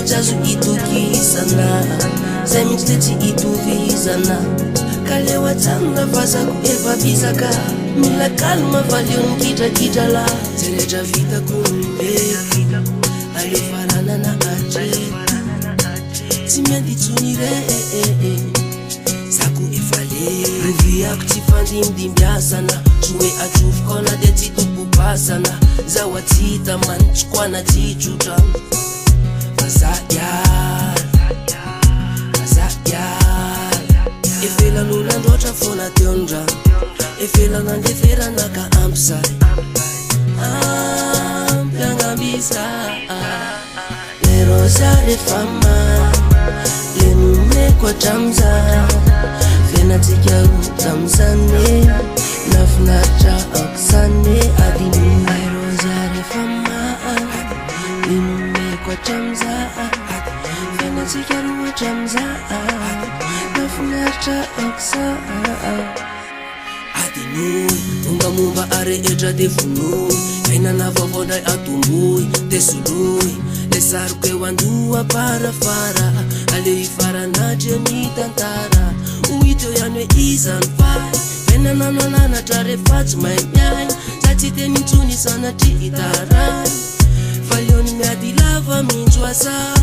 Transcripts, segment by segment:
azo itokisana zay mihitsy le tsy itovizana ka leo atsanona fazako efa fisaka mila kalma valeony kitrakitra la zay rehetra vitako mibety alefaranana atreta tsy mety tsonire zako efa le reviako tsy fandimidimbiasana tsy hoe atsofokona de tsy topopasana zaho atsita manitsokoana tsy trotrano efelan'olonandroatra fona teondrano efelanandeferanaka ampysay ampiagnambisa leroza refama lenumeko atramza fenatsikarotamzane nafinaritra aokizane adiny leroza refama lenumeko atramza fenatsikaroatramza nafinaritra aokisa adinoy mombamomba arehetra de vonoy ainana vaovondray atomboy de soloy le sariko eo andoha parafara aleo ifaranatry ny tantara oito eo ihany hoe izany fay ainanano ananatra rehefa tsy mahay miaina za tsy te nintsony sanatry hitaray fa leony miady lava mindro asa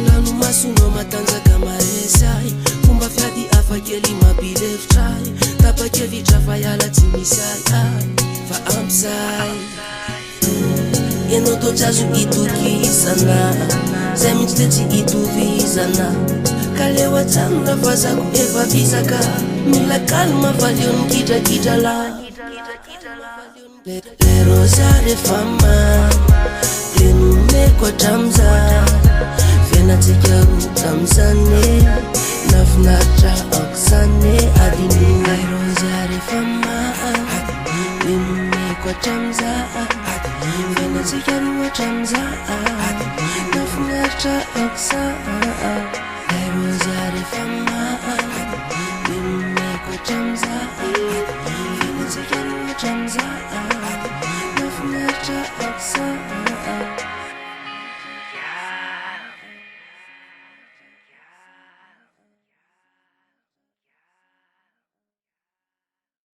nano masonao matanjaka maresay fomba fiady afakely mampilevitray tapakevitra fa iala tsy misy ay fa ampysay enao tô tsy azo itokisana zay mihitsy le tsy itovizana ka leo atsanona fazako efa fisaka mila kalma valeony kitrakitra la leroza refama lenumeko atramza fenatsikarotamzane nafinaritra aokizane adiny leroza refama lenumeko atramza fenatsikaroatramza nafinaritra aokisa leroza refama lenumeko atramza fenatsikaroatramza nafinaritra aokisa